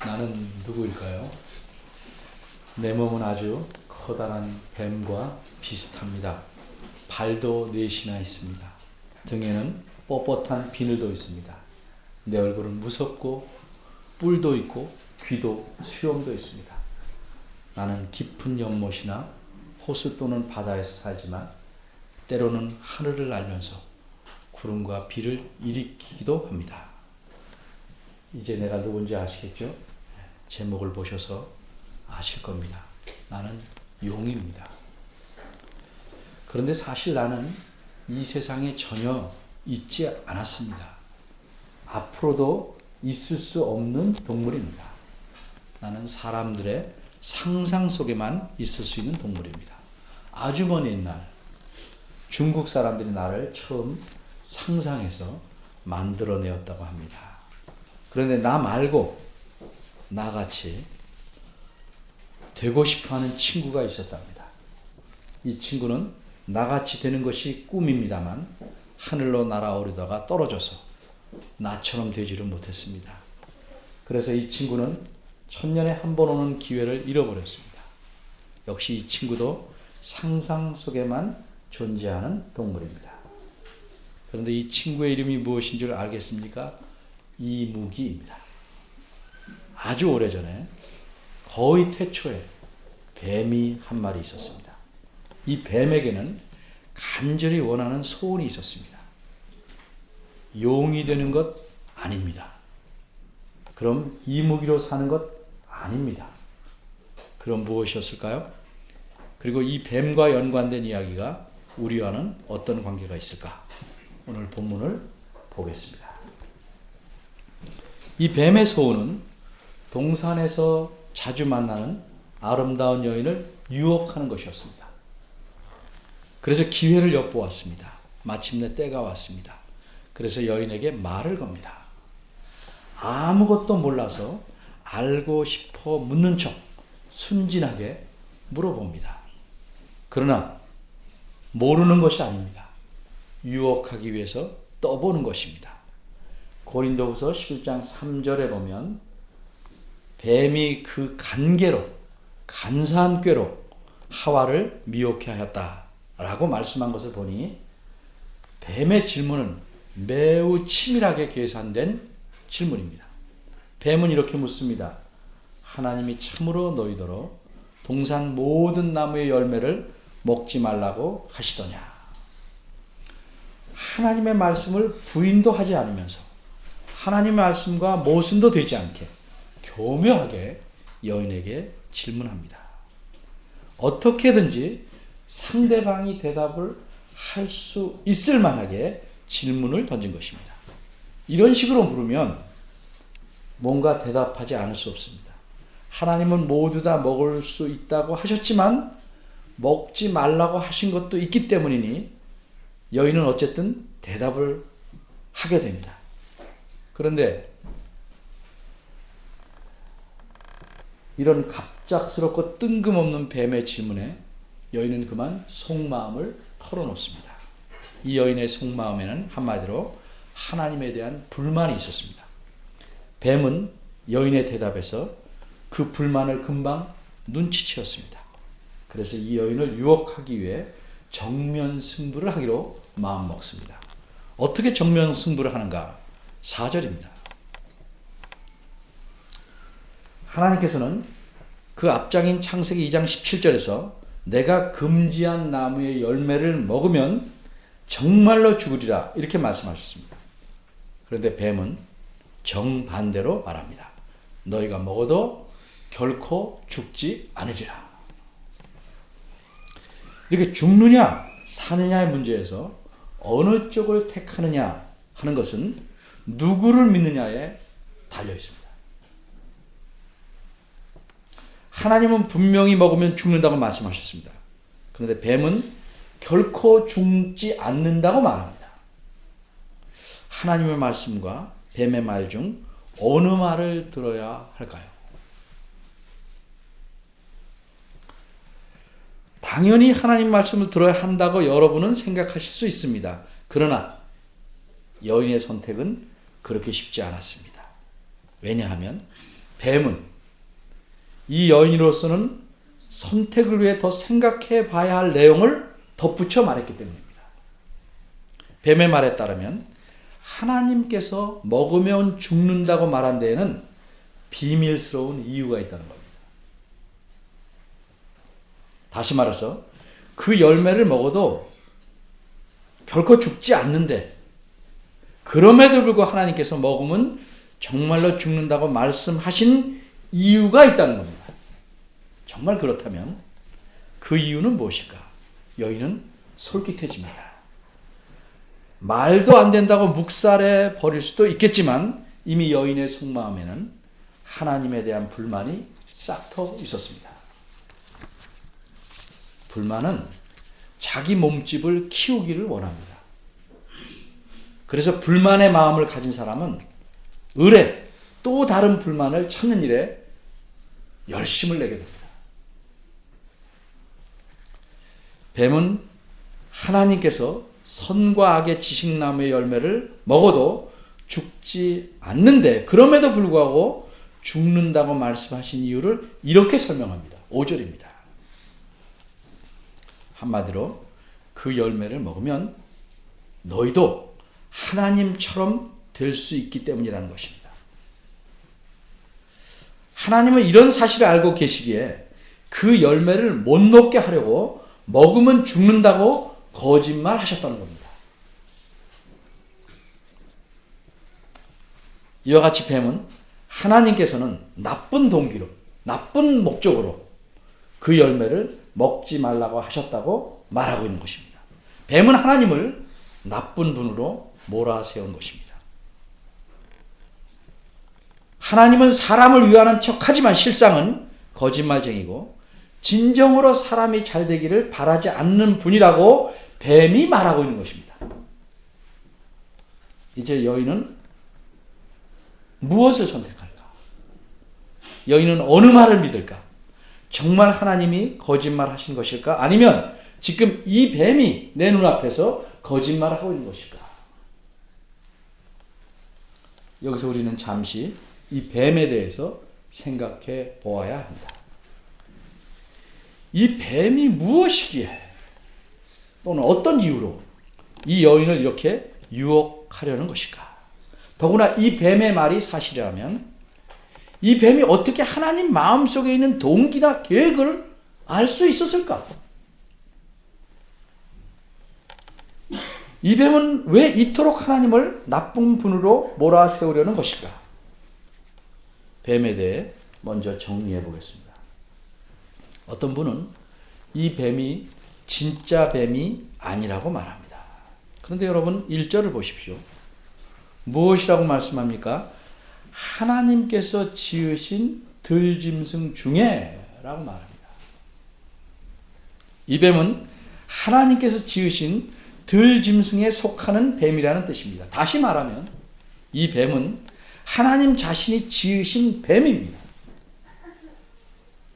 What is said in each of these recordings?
나는 누구일까요? 내 몸은 아주 커다란 뱀과 비슷합니다. 발도 넷이나 있습니다. 등에는 뻣뻣한 비늘도 있습니다. 내 얼굴은 무섭고 뿔도 있고 귀도 수염도 있습니다. 나는 깊은 연못이나 호수 또는 바다에서 살지만 때로는 하늘을 날면서 구름과 비를 일으키기도 합니다. 이제 내가 누군지 아시겠죠? 제목을 보셔서 아실 겁니다. 나는 용입니다. 그런데 사실 나는 이 세상에 전혀 있지 않았습니다. 앞으로도 있을 수 없는 동물입니다. 나는 사람들의 상상 속에만 있을 수 있는 동물입니다. 아주 먼 옛날 중국 사람들이 나를 처음 상상해서 만들어내었다고 합니다. 그런데 나 말고 나같이 되고 싶어하는 친구가 있었답니다. 이 친구는 나같이 되는 것이 꿈입니다만 하늘로 날아오르다가 떨어져서 나처럼 되지를 못했습니다. 그래서 이 친구는 천년에 한 번 오는 기회를 잃어버렸습니다. 역시 이 친구도 상상 속에만 존재하는 동물입니다. 그런데 이 친구의 이름이 무엇인 줄 알겠습니까? 이무기입니다. 아주 오래전에 거의 태초에 뱀이 한 마리 있었습니다. 이 뱀에게는 간절히 원하는 소원이 있었습니다. 용이 되는 것 아닙니다. 그럼 이무기로 사는 것 아닙니다. 그럼 무엇이었을까요? 그리고 이 뱀과 연관된 이야기가 우리와는 어떤 관계가 있을까? 오늘 본문을 보겠습니다. 이 뱀의 소원은 동산에서 자주 만나는 아름다운 여인을 유혹하는 것이었습니다. 그래서 기회를 엿보았습니다. 마침내 때가 왔습니다. 그래서 여인에게 말을 겁니다. 아무것도 몰라서 알고 싶어 묻는 척 순진하게 물어봅니다. 그러나 모르는 것이 아닙니다. 유혹하기 위해서 떠보는 것입니다. 고린도후서 11장 3절에 보면 뱀이 그 간사한 꾀로 하와를 미혹해 하였다라고 말씀한 것을 보니 뱀의 질문은 매우 치밀하게 계산된 질문입니다. 뱀은 이렇게 묻습니다. 하나님이 참으로 너희더러 동산 모든 나무의 열매를 먹지 말라고 하시더냐. 하나님의 말씀을 부인도 하지 않으면서 하나님의 말씀과 모순도 되지 않게 교묘하게 여인에게 질문합니다. 어떻게든지 상대방이 대답을 할 수 있을 만하게 질문을 던진 것입니다. 이런 식으로 물으면 뭔가 대답하지 않을 수 없습니다. 하나님은 모두 다 먹을 수 있다고 하셨지만 먹지 말라고 하신 것도 있기 때문이니 여인은 어쨌든 대답을 하게 됩니다. 그런데 이런 갑작스럽고 뜬금없는 뱀의 질문에 여인은 그만 속마음을 털어놓습니다. 이 여인의 속마음에는 한마디로 하나님에 대한 불만이 있었습니다. 뱀은 여인의 대답에서 그 불만을 금방 눈치채었습니다. 그래서 이 여인을 유혹하기 위해 정면 승부를 하기로 마음먹습니다. 어떻게 정면 승부를 하는가? 4절입니다. 하나님께서는 그 앞장인 창세기 2장 17절에서 내가 금지한 나무의 열매를 먹으면 정말로 죽으리라 이렇게 말씀하셨습니다. 그런데 뱀은 정반대로 말합니다. 너희가 먹어도 결코 죽지 않으리라. 이렇게 죽느냐 사느냐의 문제에서 어느 쪽을 택하느냐 하는 것은 누구를 믿느냐에 달려 있습니다. 하나님은 분명히 먹으면 죽는다고 말씀하셨습니다. 그런데 뱀은 결코 죽지 않는다고 말합니다. 하나님의 말씀과 뱀의 말 중 어느 말을 들어야 할까요? 당연히 하나님 말씀을 들어야 한다고 여러분은 생각하실 수 있습니다. 그러나 여인의 선택은 그렇게 쉽지 않았습니다. 왜냐하면 뱀은 이 여인으로서는 선택을 위해 더 생각해 봐야 할 내용을 덧붙여 말했기 때문입니다. 뱀의 말에 따르면 하나님께서 먹으면 죽는다고 말한 데에는 비밀스러운 이유가 있다는 겁니다. 다시 말해서 그 열매를 먹어도 결코 죽지 않는데 그럼에도 불구하고 하나님께서 먹으면 정말로 죽는다고 말씀하신 이유가 있다는 겁니다. 정말 그렇다면 그 이유는 무엇일까? 여인은 솔깃해집니다. 말도 안 된다고 묵살해 버릴 수도 있겠지만 이미 여인의 속마음에는 하나님에 대한 불만이 싹터 있었습니다. 불만은 자기 몸집을 키우기를 원합니다. 그래서 불만의 마음을 가진 사람은 의뢰 또 다른 불만을 찾는 일에 열심을 내게 됩니다. 뱀은 하나님께서 선과 악의 지식나무의 열매를 먹어도 죽지 않는데 그럼에도 불구하고 죽는다고 말씀하신 이유를 이렇게 설명합니다. 5절입니다. 한마디로 그 열매를 먹으면 너희도 하나님처럼 될 수 있기 때문이라는 것입니다. 하나님은 이런 사실을 알고 계시기에 그 열매를 못 먹게 하려고 먹으면 죽는다고 거짓말하셨다는 겁니다. 이와 같이 뱀은 하나님께서는 나쁜 동기로, 나쁜 목적으로 그 열매를 먹지 말라고 하셨다고 말하고 있는 것입니다. 뱀은 하나님을 나쁜 분으로 몰아세운 것입니다. 하나님은 사람을 위하는 척하지만 실상은 거짓말쟁이고 진정으로 사람이 잘 되기를 바라지 않는 분이라고 뱀이 말하고 있는 것입니다. 이제 여인은 무엇을 선택할까? 여인은 어느 말을 믿을까? 정말 하나님이 거짓말하신 것일까? 아니면 지금 이 뱀이 내 눈앞에서 거짓말하고 있는 것일까? 여기서 우리는 잠시 이 뱀에 대해서 생각해 보아야 합니다. 이 뱀이 무엇이기에 또는 어떤 이유로 이 여인을 이렇게 유혹하려는 것일까? 더구나 이 뱀의 말이 사실이라면 이 뱀이 어떻게 하나님 마음속에 있는 동기나 계획을 알 수 있었을까? 이 뱀은 왜 이토록 하나님을 나쁜 분으로 몰아세우려는 것일까? 뱀에 대해 먼저 정리해 보겠습니다. 어떤 분은 이 뱀이 진짜 뱀이 아니라고 말합니다. 그런데 여러분 1절을 보십시오. 무엇이라고 말씀합니까? 하나님께서 지으신 들짐승 중에 라고 말합니다. 이 뱀은 하나님께서 지으신 들짐승에 속하는 뱀이라는 뜻입니다. 다시 말하면 이 뱀은 하나님 자신이 지으신 뱀입니다.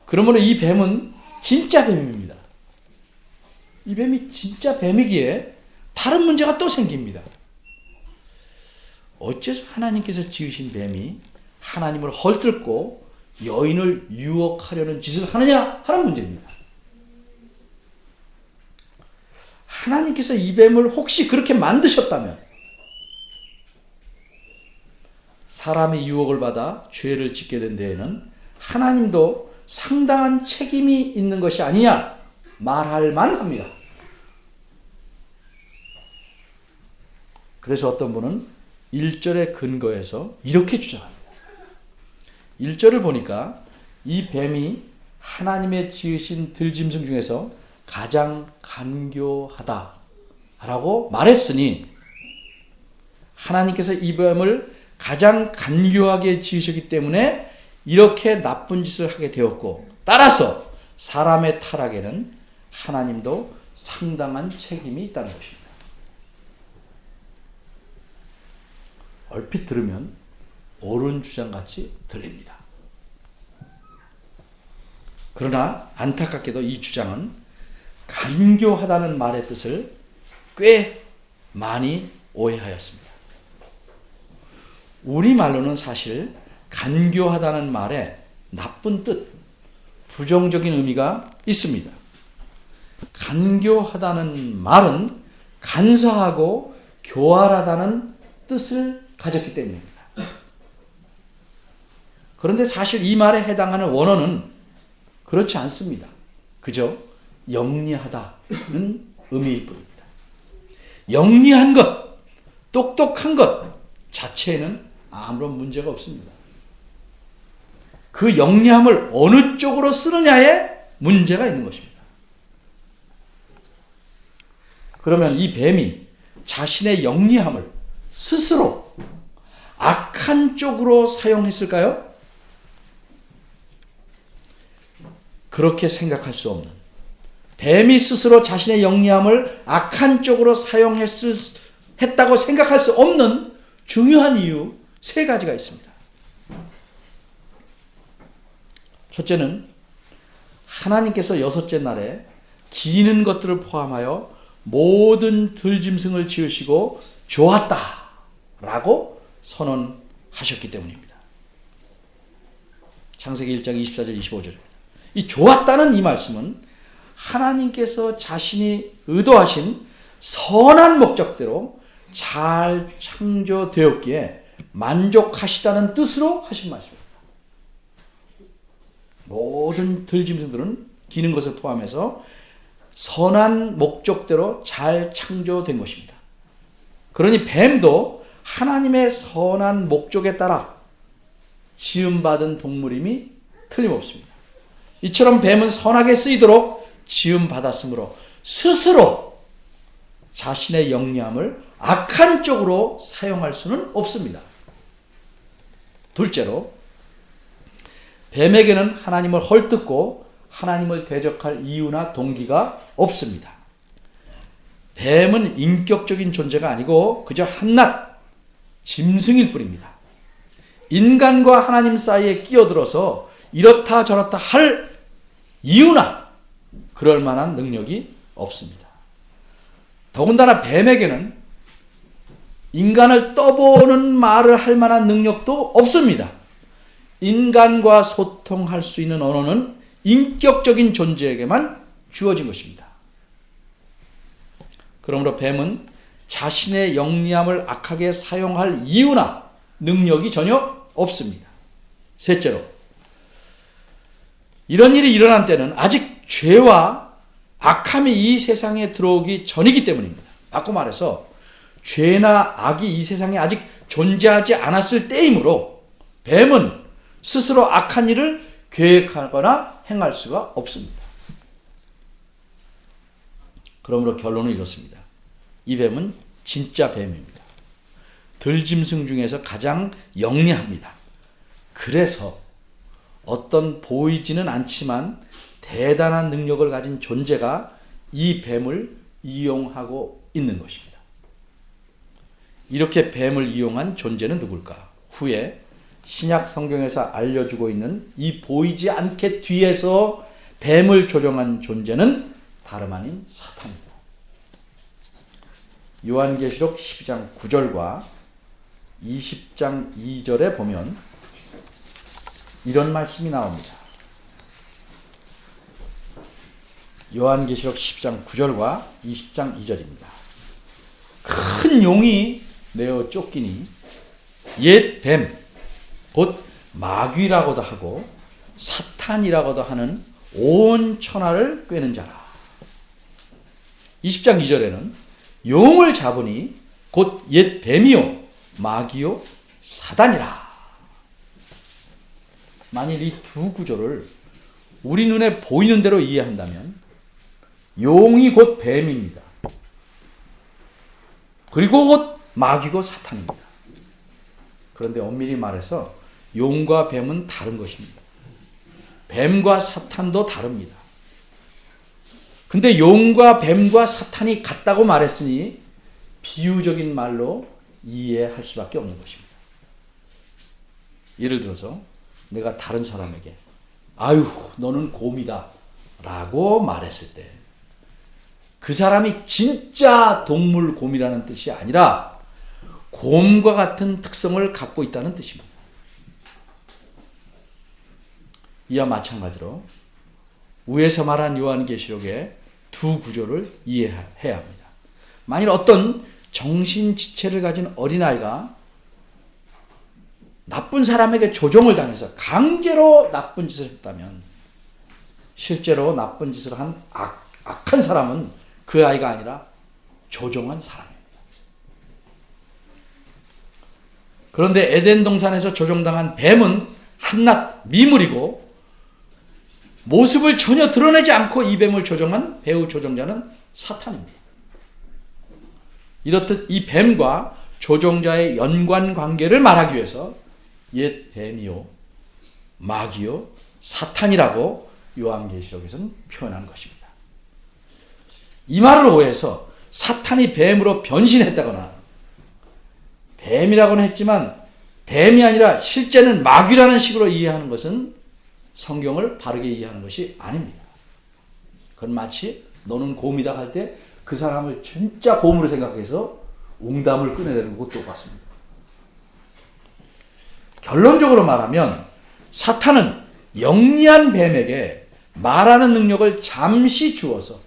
그러므로 이 뱀은 진짜 뱀입니다. 이 뱀이 진짜 뱀이기에 다른 문제가 또 생깁니다. 어째서 하나님께서 지으신 뱀이 하나님을 헐뜯고 여인을 유혹하려는 짓을 하느냐 하는 문제입니다. 하나님께서 이 뱀을 혹시 그렇게 만드셨다면 사람의 유혹을 받아 죄를 짓게 된 데에는 하나님도 상당한 책임이 있는 것이 아니냐 말할 만합니다. 그래서 어떤 분은 1절의 근거에서 이렇게 주장합니다. 1절을 보니까 이 뱀이 하나님의 지으신 들짐승 중에서 가장 간교하다라고 말했으니 하나님께서 이 뱀을 가장 간교하게 지으셨기 때문에 이렇게 나쁜 짓을 하게 되었고 따라서 사람의 타락에는 하나님도 상당한 책임이 있다는 것입니다. 얼핏 들으면 옳은 주장같이 들립니다. 그러나 안타깝게도 이 주장은 간교하다는 말의 뜻을 꽤 많이 오해하였습니다. 우리말로는 사실 간교하다는 말에 나쁜 뜻, 부정적인 의미가 있습니다. 간교하다는 말은 간사하고 교활하다는 뜻을 가졌기 때문입니다. 그런데 사실 이 말에 해당하는 원어는 그렇지 않습니다. 그저 영리하다는 의미일 뿐입니다. 영리한 것, 똑똑한 것 자체에는 아무런 문제가 없습니다. 그 영리함을 어느 쪽으로 쓰느냐에 문제가 있는 것입니다. 그러면 이 뱀이 자신의 영리함을 스스로 악한 쪽으로 사용했을까요? 그렇게 생각할 수 없는, 뱀이 스스로 자신의 영리함을 악한 쪽으로 사용했다고 생각할 수 없는 중요한 이유 3가지가 있습니다. 첫째는 하나님께서 6째 날에 기는 것들을 포함하여 모든 들짐승을 지으시고 좋았다 라고 선언하셨기 때문입니다. 창세기 1장 24절 25절입니다. 이 좋았다는 이 말씀은 하나님께서 자신이 의도하신 선한 목적대로 잘 창조되었기에 만족하시다는 뜻으로 하신 말씀입니다. 모든 들짐승들은 기는 것을 포함해서 선한 목적대로 잘 창조된 것입니다. 그러니 뱀도 하나님의 선한 목적에 따라 지음받은 동물임이 틀림없습니다. 이처럼 뱀은 선하게 쓰이도록 지음받았으므로 스스로 자신의 영리함을 악한 쪽으로 사용할 수는 없습니다. 둘째로, 뱀에게는 하나님을 헐뜯고 하나님을 대적할 이유나 동기가 없습니다. 뱀은 인격적인 존재가 아니고 그저 한낱 짐승일 뿐입니다. 인간과 하나님 사이에 끼어들어서 이렇다 저렇다 할 이유나 그럴 만한 능력이 없습니다. 더군다나 뱀에게는 인간을 떠보는 말을 할 만한 능력도 없습니다. 인간과 소통할 수 있는 언어는 인격적인 존재에게만 주어진 것입니다. 그러므로 뱀은 자신의 영리함을 악하게 사용할 이유나 능력이 전혀 없습니다. 셋째로, 이런 일이 일어난 때는 아직 죄와 악함이 이 세상에 들어오기 전이기 때문입니다. 바꿔 말해서 죄나 악이 이 세상에 아직 존재하지 않았을 때이므로 뱀은 스스로 악한 일을 계획하거나 행할 수가 없습니다. 그러므로 결론은 이렇습니다. 이 뱀은 진짜 뱀입니다. 들짐승 중에서 가장 영리합니다. 그래서 어떤 보이지는 않지만 대단한 능력을 가진 존재가 이 뱀을 이용하고 있는 것입니다. 이렇게 뱀을 이용한 존재는 누굴까? 후에 신약 성경에서 알려주고 있는 이 보이지 않게 뒤에서 뱀을 조종한 존재는 다름 아닌 사탄입니다. 요한계시록 12장 9절과 20장 2절에 보면 이런 말씀이 나옵니다. 요한계시록 10장 9절과 20장 2절입니다. 큰 용이 내어 쫓기니 옛 뱀, 곧 마귀라고도 하고 사탄이라고도 하는 온 천하를 꿰는 자라. 20장 2절에는 용을 잡으니 곧 옛 뱀이요 마귀요 사단이라. 만일 이 두 구절을 우리 눈에 보이는 대로 이해한다면 용이 곧 뱀입니다. 그리고 곧 마귀고 사탄입니다. 그런데 엄밀히 말해서 용과 뱀은 다른 것입니다. 뱀과 사탄도 다릅니다. 근데 용과 뱀과 사탄이 같다고 말했으니 비유적인 말로 이해할 수밖에 없는 것입니다. 예를 들어서 내가 다른 사람에게 아유 너는 곰이다 라고 말했을 때 그 사람이 진짜 동물 곰이라는 뜻이 아니라 곰과 같은 특성을 갖고 있다는 뜻입니다. 이와 마찬가지로 위에서 말한 요한계시록의 두 구조를 이해해야 합니다. 만일 어떤 정신지체를 가진 어린아이가 나쁜 사람에게 조종을 당해서 강제로 나쁜 짓을 했다면 실제로 나쁜 짓을 한 악한 사람은 그 아이가 아니라 조종한 사람입니다. 그런데 에덴 동산에서 조종당한 뱀은 한낱 미물이고 모습을 전혀 드러내지 않고 이 뱀을 조종한 배후 조종자는 사탄입니다. 이렇듯 이 뱀과 조종자의 연관 관계를 말하기 위해서 옛 뱀이요 마귀요 사탄이라고 요한계시록에서는 표현한 것입니다. 이 말을 오해해서 사탄이 뱀으로 변신했다거나 뱀이라고는 했지만 뱀이 아니라 실제는 마귀라는 식으로 이해하는 것은 성경을 바르게 이해하는 것이 아닙니다. 그건 마치 너는 곰이다 할 때 그 사람을 진짜 곰으로 생각해서 웅담을 꺼내내는 것도 똑같습니다. 결론적으로 말하면 사탄은 영리한 뱀에게 말하는 능력을 잠시 주어서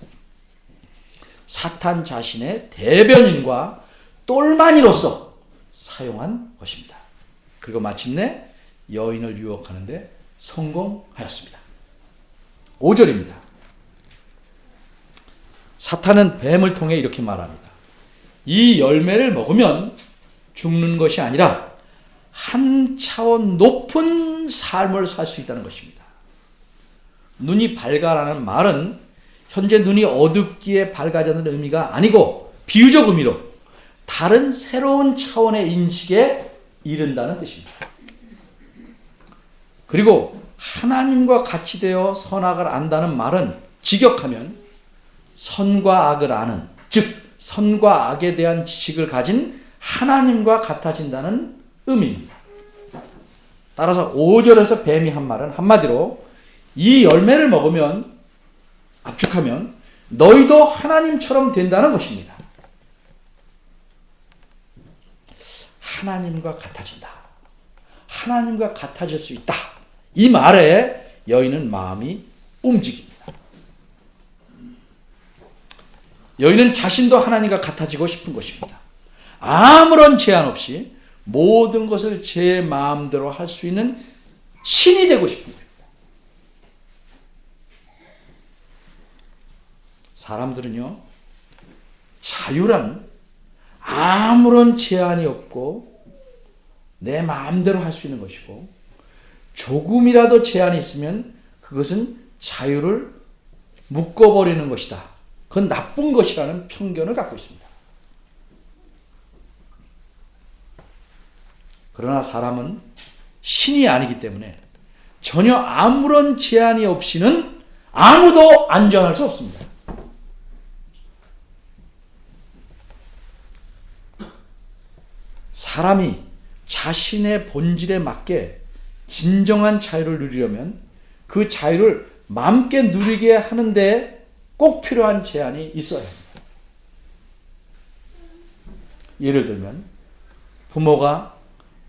사탄 자신의 대변인과 똘마니로서 사용한 것입니다. 그리고 마침내 여인을 유혹하는 데 성공하였습니다. 5절입니다. 사탄은 뱀을 통해 이렇게 말합니다. 이 열매를 먹으면 죽는 것이 아니라 한 차원 높은 삶을 살 수 있다는 것입니다. 눈이 밝아라는 말은 현재 눈이 어둡기에 밝아지는 의미가 아니고 비유적 의미로 다른 새로운 차원의 인식에 이른다는 뜻입니다. 그리고 하나님과 같이 되어 선악을 안다는 말은 직역하면 선과 악을 아는, 즉 선과 악에 대한 지식을 가진 하나님과 같아진다는 의미입니다. 따라서 5절에서 뱀이 한 말은 한마디로 이 열매를 먹으면 압축하면 너희도 하나님처럼 된다는 것입니다. 하나님과 같아진다. 하나님과 같아질 수 있다. 이 말에 여인은 마음이 움직입니다. 여인은 자신도 하나님과 같아지고 싶은 것입니다. 아무런 제한 없이 모든 것을 제 마음대로 할 수 있는 신이 되고 싶은 겁니다. 사람들은요, 자유란 아무런 제한이 없고 내 마음대로 할 수 있는 것이고 조금이라도 제한이 있으면 그것은 자유를 묶어버리는 것이다. 그건 나쁜 것이라는 편견을 갖고 있습니다. 그러나 사람은 신이 아니기 때문에 전혀 아무런 제한이 없이는 아무도 안전할 수 없습니다. 사람이 자신의 본질에 맞게 진정한 자유를 누리려면 그 자유를 마음껏 누리게 하는데 꼭 필요한 제한이 있어야 합니다. 예를 들면 부모가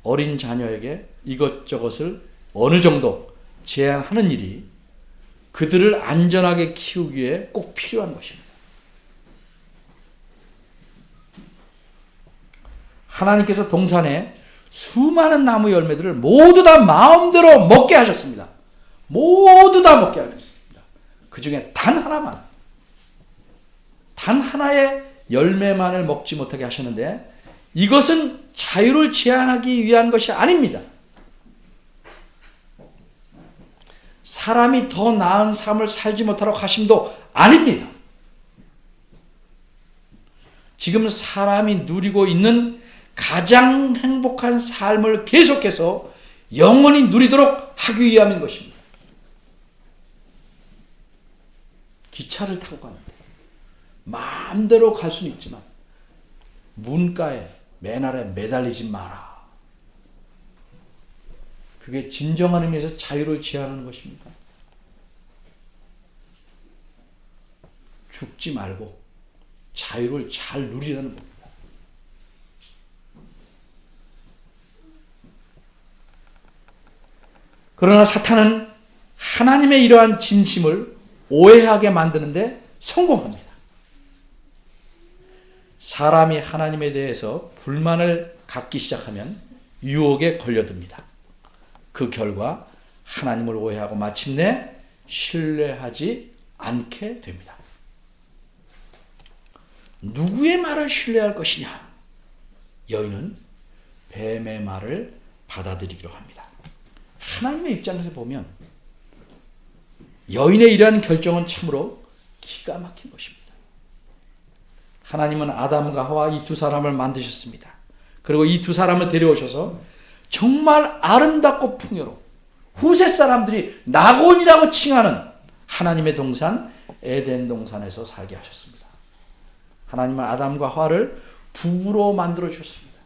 어린 자녀에게 이것저것을 어느 정도 제한하는 일이 그들을 안전하게 키우기 위해 꼭 필요한 것입니다. 하나님께서 동산에 수많은 나무 열매들을 모두 다 마음대로 먹게 하셨습니다. 모두 다 먹게 하셨습니다. 그 중에 단 하나의 열매만을 먹지 못하게 하셨는데 이것은 자유를 제한하기 위한 것이 아닙니다. 사람이 더 나은 삶을 살지 못하도록 하심도 아닙니다. 지금 사람이 누리고 있는 가장 행복한 삶을 계속해서 영원히 누리도록 하기 위함인 것입니다. 기차를 타고 가는데 마음대로 갈 수는 있지만 문가에 맨 아래 매달리지 마라. 그게 진정한 의미에서 자유를 제한하는 것입니까? 죽지 말고 자유를 잘 누리라는 겁니다. 그러나 사탄은 하나님의 이러한 진심을 오해하게 만드는데 성공합니다. 사람이 하나님에 대해서 불만을 갖기 시작하면 유혹에 걸려듭니다. 그 결과 하나님을 오해하고 마침내 신뢰하지 않게 됩니다. 누구의 말을 신뢰할 것이냐? 여인은 뱀의 말을 받아들이기로 합니다. 하나님의 입장에서 보면 여인의 이러한 결정은 참으로 기가 막힌 것입니다. 하나님은 아담과 하와 이 두 사람을 만드셨습니다. 그리고 이 두 사람을 데려오셔서 정말 아름답고 풍요로운 후세 사람들이 낙원이라고 칭하는 하나님의 동산 에덴 동산에서 살게 하셨습니다. 하나님은 아담과 하와를 부부로 만들어 주셨습니다.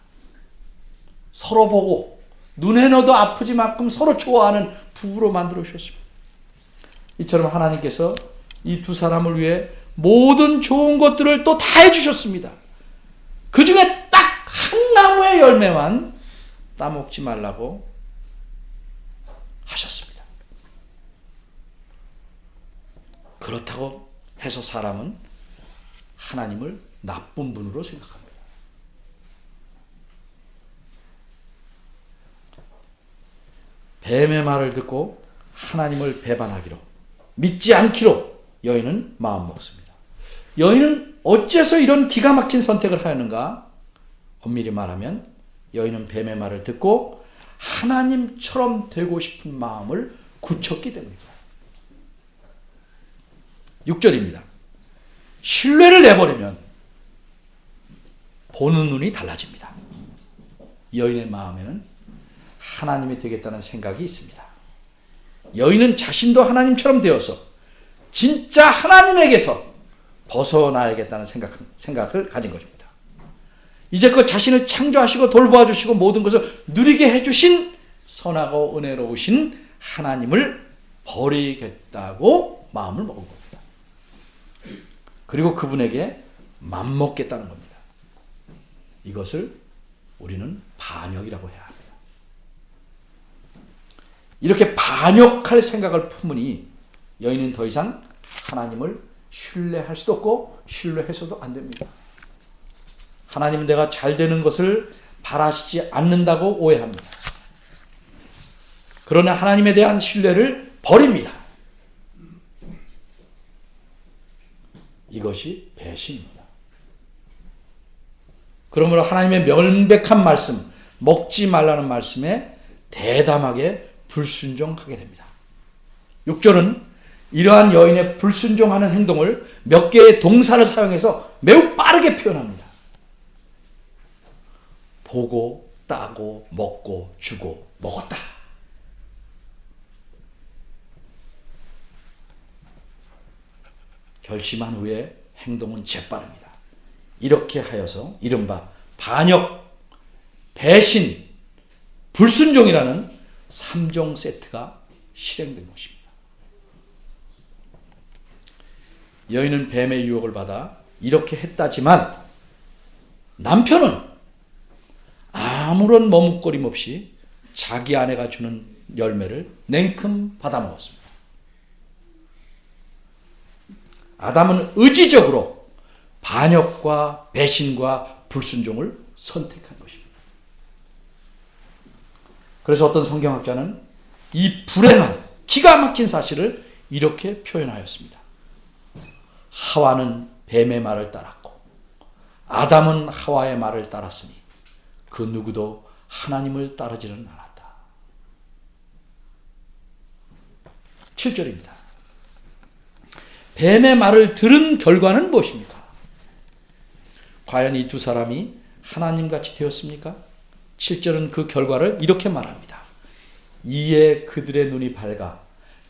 서로 보고 눈에 넣어도 아프지 만큼 서로 좋아하는 부부로 만들어 주셨습니다. 이처럼 하나님께서 이 두 사람을 위해 모든 좋은 것들을 또 다 해주셨습니다. 그 중에 딱 한 나무의 열매만 따먹지 말라고 하셨습니다. 그렇다고 해서 사람은 하나님을 나쁜 분으로 생각합니다. 뱀의 말을 듣고 하나님을 배반하기로, 믿지 않기로 여인은 마음먹습니다. 여인은 어째서 이런 기가 막힌 선택을 하였는가? 엄밀히 말하면 여인은 뱀의 말을 듣고 하나님처럼 되고 싶은 마음을 굳혔기 때문입니다. 6절입니다. 신뢰를 내버리면 보는 눈이 달라집니다. 여인의 마음에는 하나님이 되겠다는 생각이 있습니다. 여인은 자신도 하나님처럼 되어서 진짜 하나님에게서 벗어나야겠다는 생각을 가진 것입니다. 이제껏 자신을 창조하시고 돌보아 주시고 모든 것을 누리게 해주신 선하고 은혜로우신 하나님을 버리겠다고 마음을 먹은 겁니다. 그리고 그분에게 맘먹겠다는 겁니다. 이것을 우리는 반역이라고 해야 합니다. 이렇게 반역할 생각을 품으니 여인은 더 이상 하나님을 신뢰할 수도 없고 신뢰해서도 안 됩니다. 하나님은 내가 잘 되는 것을 바라시지 않는다고 오해합니다. 그러나 하나님에 대한 신뢰를 버립니다. 이것이 배신입니다. 그러므로 하나님의 명백한 말씀, 먹지 말라는 말씀에 대담하게 불순종하게 됩니다. 6절은 이러한 여인의 불순종하는 행동을 몇 개의 동사를 사용해서 매우 빠르게 표현합니다. 보고, 따고, 먹고, 주고, 먹었다. 결심한 후에 행동은 재빠릅니다. 이렇게 하여서 이른바 반역, 배신, 불순종이라는 3종 세트가 실행된 것입니다. 여인은 뱀의 유혹을 받아 이렇게 했다지만 남편은 아무런 머뭇거림 없이 자기 아내가 주는 열매를 냉큼 받아먹었습니다. 아담은 의지적으로 반역과 배신과 불순종을 선택한 것입니다. 그래서 어떤 성경학자는 이 불행한 기가 막힌 사실을 이렇게 표현하였습니다. 하와는 뱀의 말을 따랐고 아담은 하와의 말을 따랐으니 그 누구도 하나님을 따르지는 않았다. 7절입니다. 뱀의 말을 들은 결과는 무엇입니까? 과연 이 두 사람이 하나님같이 되었습니까? 7절은 그 결과를 이렇게 말합니다. 이에 그들의 눈이 밝아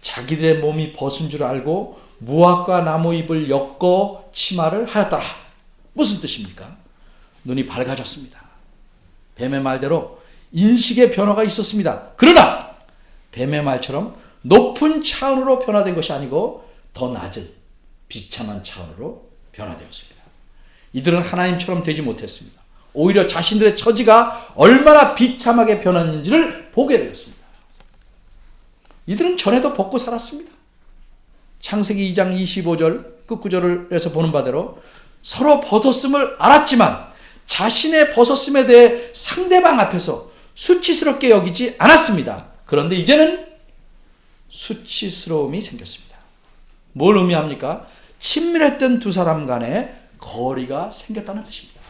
자기들의 몸이 벗은 줄 알고 무화과 나무 잎을 엮어 치마를 하였더라. 무슨 뜻입니까? 눈이 밝아졌습니다. 뱀의 말대로 인식의 변화가 있었습니다. 그러나 뱀의 말처럼 높은 차원으로 변화된 것이 아니고 더 낮은 비참한 차원으로 변화되었습니다. 이들은 하나님처럼 되지 못했습니다. 오히려 자신들의 처지가 얼마나 비참하게 변했는지를 보게 되었습니다. 이들은 전에도 벗고 살았습니다. 창세기 2장 25절 끝구절에서 보는 바대로 서로 벗었음을 알았지만 자신의 벗었음에 대해 상대방 앞에서 수치스럽게 여기지 않았습니다. 그런데 이제는 수치스러움이 생겼습니다. 뭘 의미합니까? 친밀했던 두 사람 간에 거리가 생겼다는 뜻입니다.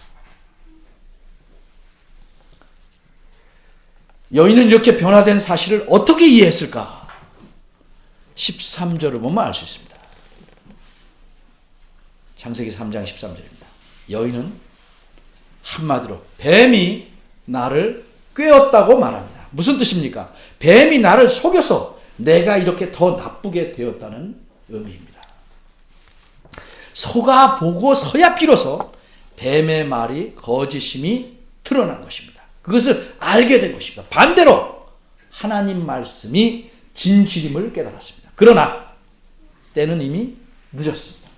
여인은 이렇게 변화된 사실을 어떻게 이해했을까? 13절을 보면 알 수 있습니다. 창세기 3장 13절입니다. 여인은 한마디로 뱀이 나를 꿰었다고 말합니다. 무슨 뜻입니까? 뱀이 나를 속여서 내가 이렇게 더 나쁘게 되었다는 의미입니다. 속아 보고 서야 비로소 뱀의 말이 거짓임이 드러난 것입니다. 그것을 알게 된 것입니다. 반대로 하나님 말씀이 진실임을 깨달았습니다. 그러나 때는 이미 늦었습니다.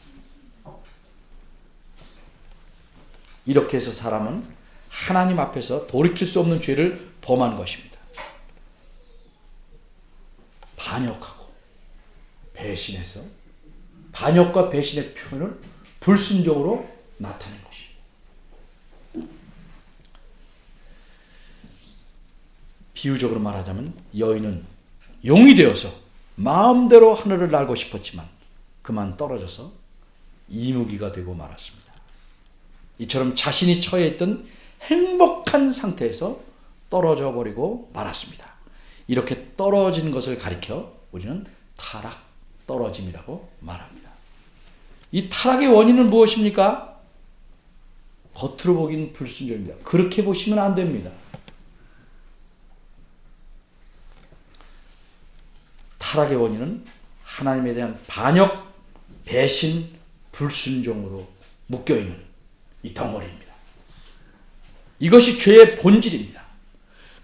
이렇게 해서 사람은 하나님 앞에서 돌이킬 수 없는 죄를 범한 것입니다. 반역하고 배신해서 반역과 배신의 표현을 불순종으로 나타낸 것입니다. 비유적으로 말하자면 여인은 용이 되어서 마음대로 하늘을 날고 싶었지만 그만 떨어져서 이무기가 되고 말았습니다. 이처럼 자신이 처해 있던 행복한 상태에서 떨어져 버리고 말았습니다. 이렇게 떨어진 것을 가리켜 우리는 타락, 떨어짐이라고 말합니다. 이 타락의 원인은 무엇입니까? 겉으로 보기는 불순종입니다. 그렇게 보시면 안 됩니다. 타락의 원인은 하나님에 대한 반역, 배신, 불순종으로 묶여있는 이 덩어리입니다. 이것이 죄의 본질입니다.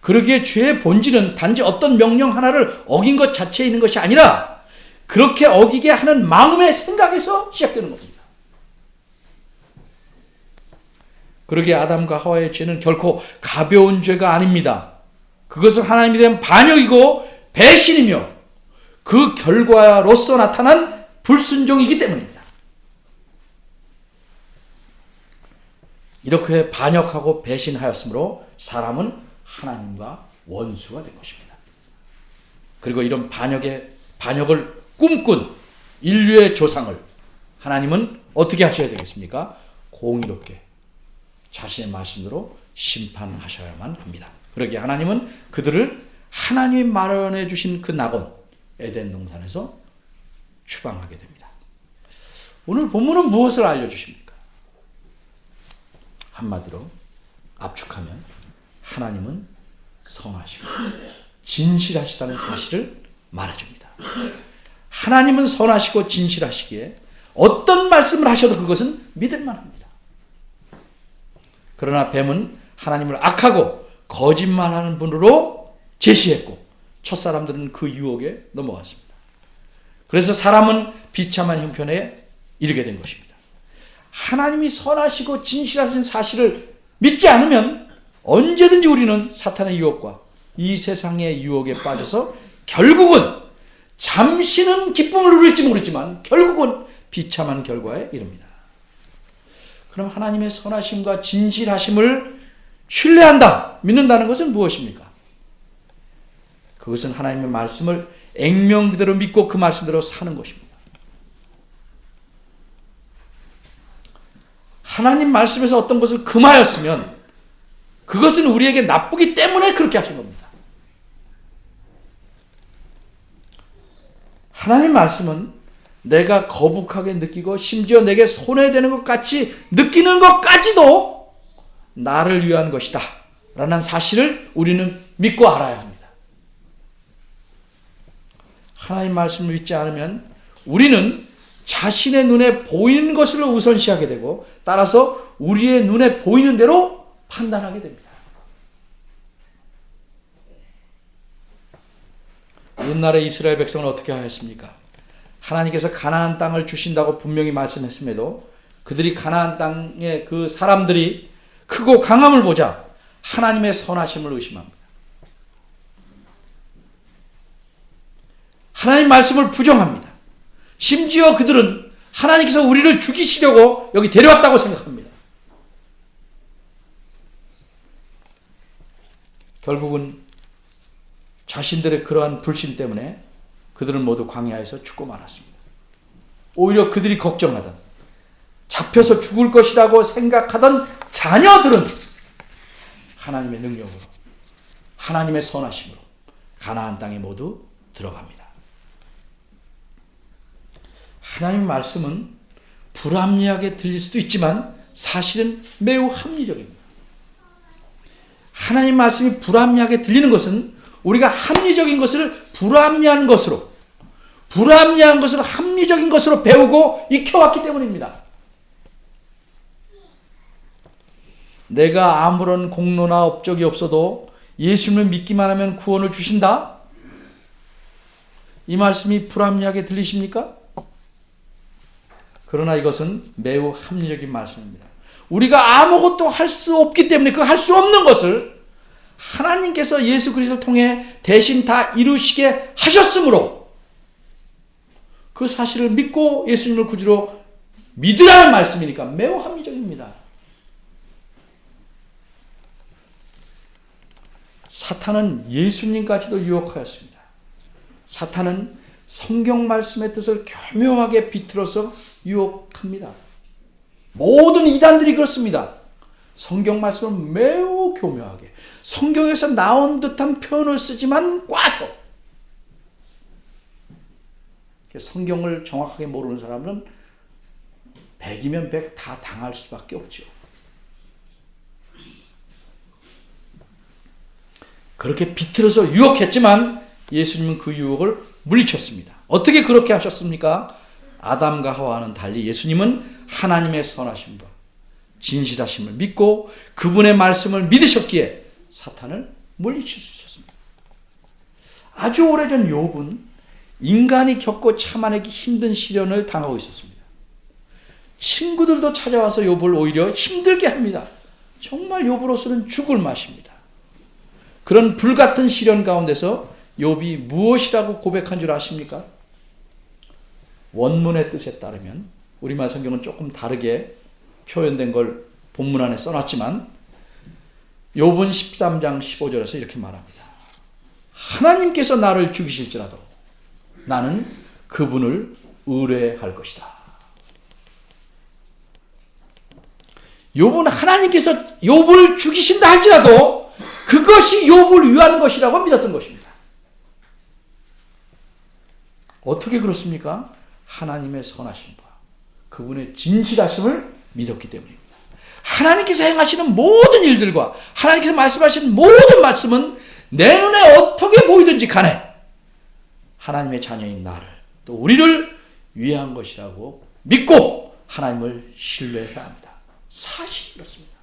그러기에 죄의 본질은 단지 어떤 명령 하나를 어긴 것 자체에 있는 것이 아니라 그렇게 어기게 하는 마음의 생각에서 시작되는 겁니다. 그러기에 아담과 하와의 죄는 결코 가벼운 죄가 아닙니다. 그것은 하나님에 대한 반역이고 배신이며 그 결과로서 나타난 불순종이기 때문입니다. 이렇게 반역하고 배신하였으므로 사람은 하나님과 원수가 된 것입니다. 그리고 이런 반역을 꿈꾼 인류의 조상을 하나님은 어떻게 하셔야 되겠습니까? 공의롭게 자신의 말씀대로 심판하셔야만 합니다. 그러기에 하나님은 그들을 하나님이 마련해 주신 그 낙원 에덴 동산에서 추방하게 됩니다. 오늘 본문은 무엇을 알려주십니까? 한마디로 압축하면 하나님은 선하시고 진실하시다는 사실을 말해줍니다. 하나님은 선하시고 진실하시기에 어떤 말씀을 하셔도 그것은 믿을만합니다. 그러나 뱀은 하나님을 악하고 거짓말하는 분으로 제시했고 첫사람들은 그 유혹에 넘어갔습니다. 그래서 사람은 비참한 형편에 이르게 된 것입니다. 하나님이 선하시고 진실하신 사실을 믿지 않으면 언제든지 우리는 사탄의 유혹과 이 세상의 유혹에 빠져서 결국은 잠시는 기쁨을 누릴지 모르지만 결국은 비참한 결과에 이릅니다. 그럼 하나님의 선하심과 진실하심을 신뢰한다, 믿는다는 것은 무엇입니까? 그것은 하나님의 말씀을 액면 그대로 믿고 그 말씀대로 사는 것입니다. 하나님 말씀에서 어떤 것을 금하였으면 그것은 우리에게 나쁘기 때문에 그렇게 하신 겁니다. 하나님 말씀은 내가 거북하게 느끼고 심지어 내게 손해되는 것 같이 느끼는 것까지도 나를 위한 것이다 라는 사실을 우리는 믿고 알아야 합니다. 하나님 말씀을 믿지 않으면 우리는 자신의 눈에 보이는 것을 우선시하게 되고 따라서 우리의 눈에 보이는 대로 판단하게 됩니다. 옛날에 이스라엘 백성은 어떻게 하였습니까? 하나님께서 가나안 땅을 주신다고 분명히 말씀했음에도 그들이 가나안 땅의 그 사람들이 크고 강함을 보자 하나님의 선하심을 의심합니다. 하나님 말씀을 부정합니다. 심지어 그들은 하나님께서 우리를 죽이시려고 여기 데려왔다고 생각합니다. 결국은 자신들의 그러한 불신 때문에 그들은 모두 광야에서 죽고 말았습니다. 오히려 그들이 걱정하던, 잡혀서 죽을 것이라고 생각하던 자녀들은 하나님의 능력으로, 하나님의 선하심으로 가나안 땅에 모두 들어갑니다. 하나님의 말씀은 불합리하게 들릴 수도 있지만 사실은 매우 합리적입니다. 하나님 말씀이 불합리하게 들리는 것은 우리가 합리적인 것을 불합리한 것으로, 불합리한 것을 합리적인 것으로 배우고 익혀왔기 때문입니다. 내가 아무런 공로나 업적이 없어도 예수님을 믿기만 하면 구원을 주신다? 이 말씀이 불합리하게 들리십니까? 그러나 이것은 매우 합리적인 말씀입니다. 우리가 아무것도 할 수 없기 때문에 그 할 수 없는 것을 하나님께서 예수 그리스도를 통해 대신 다 이루시게 하셨으므로 그 사실을 믿고 예수님을 구주로 믿으라는 말씀이니까 매우 합리적입니다. 사탄은 예수님까지도 유혹하였습니다. 사탄은 성경 말씀의 뜻을 교묘하게 비틀어서 유혹합니다. 모든 이단들이 그렇습니다. 성경 말씀은 매우 교묘하게 성경에서 나온 듯한 표현을 쓰지만 꽈서, 성경을 정확하게 모르는 사람은 100이면 100 다 당할 수밖에 없죠. 그렇게 비틀어서 유혹했지만 예수님은 그 유혹을 물리쳤습니다. 어떻게 그렇게 하셨습니까? 아담과 하와와는 달리 예수님은 하나님의 선하심과 진실하심을 믿고 그분의 말씀을 믿으셨기에 사탄을 물리칠 수 있었습니다. 아주 오래전 욥은 인간이 겪고 참아내기 힘든 시련을 당하고 있었습니다. 친구들도 찾아와서 욥을 오히려 힘들게 합니다. 정말 욥으로서는 죽을 맛입니다. 그런 불같은 시련 가운데서 욥이 무엇이라고 고백한 줄 아십니까? 원문의 뜻에 따르면, 우리말 성경은 조금 다르게 표현된 걸 본문 안에 써놨지만 욥은 13장 15절에서 이렇게 말합니다. 하나님께서 나를 죽이실지라도 나는 그분을 의뢰할 것이다. 욥은 하나님께서 욥을 죽이신다 할지라도 그것이 욥을 위한 것이라고 믿었던 것입니다. 어떻게 그렇습니까? 하나님의 선하심과 그분의 진실하심을 믿었기 때문입니다. 하나님께서 행하시는 모든 일들과 하나님께서 말씀하시는 모든 말씀은 내 눈에 어떻게 보이든지 간에 하나님의 자녀인 나를, 또 우리를 위한 것이라고 믿고 하나님을 신뢰해야 합니다. 사실이 그렇습니다.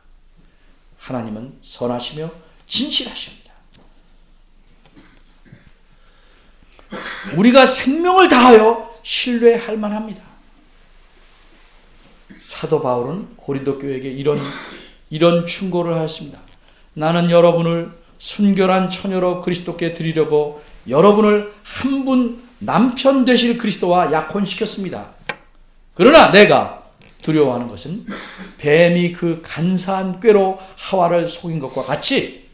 하나님은 선하시며 진실하십니다. 우리가 생명을 다하여 신뢰할 만합니다. 사도 바울은 고린도 교회에게 이런 충고를 하였습니다. 나는 여러분을 순결한 처녀로 그리스도께 드리려고 여러분을 한 분 남편 되실 그리스도와 약혼시켰습니다. 그러나 내가 두려워하는 것은 뱀이 그 간사한 꾀로 하와를 속인 것과 같이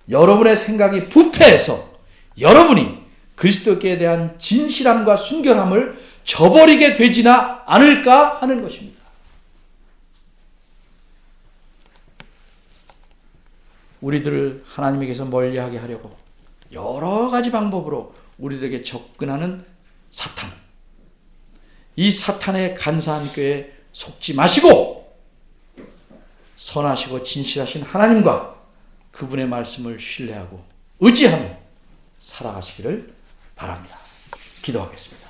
여러분의 생각이 부패해서 여러분이 그리스도께 대한 진실함과 순결함을 저버리게 되지나 않을까 하는 것입니다. 우리들을 하나님에게서 멀리하게 하려고 여러 가지 방법으로 우리들에게 접근하는 사탄, 이 사탄의 간사한 꾀에 속지 마시고 선하시고 진실하신 하나님과 그분의 말씀을 신뢰하고 의지하며 살아가시기를 바랍니다. 기도하겠습니다.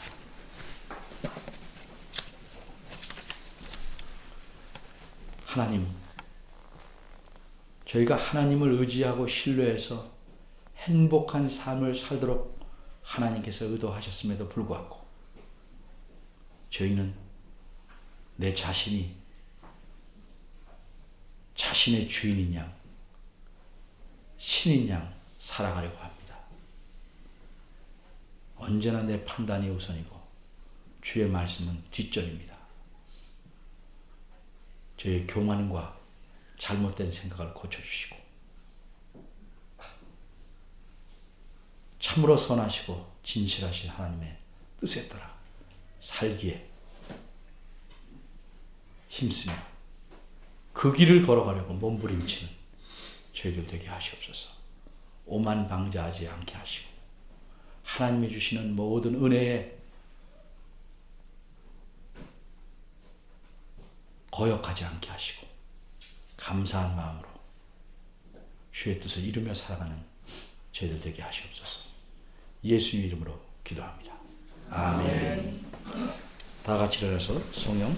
하나님, 저희가 하나님을 의지하고 신뢰해서 행복한 삶을 살도록 하나님께서 의도하셨음에도 불구하고 저희는 내 자신이 자신의 주인인 양, 신인 양 살아가려고 합니다. 언제나 내 판단이 우선이고 주의 말씀은 뒷전입니다. 저의 교만과 잘못된 생각을 고쳐주시고 참으로 선하시고 진실하신 하나님의 뜻에 따라 살기에 힘쓰며 그 길을 걸어가려고 몸부림치는 저희들 되게 하시옵소서. 오만방자하지 않게 하시고 하나님이 주시는 모든 은혜에 거역하지 않게 하시고 감사한 마음으로 주의 뜻을 이루며 살아가는 저희들 되게 하시옵소서. 예수님 이름으로 기도합니다. 아멘. 다 같이 일어나서 성령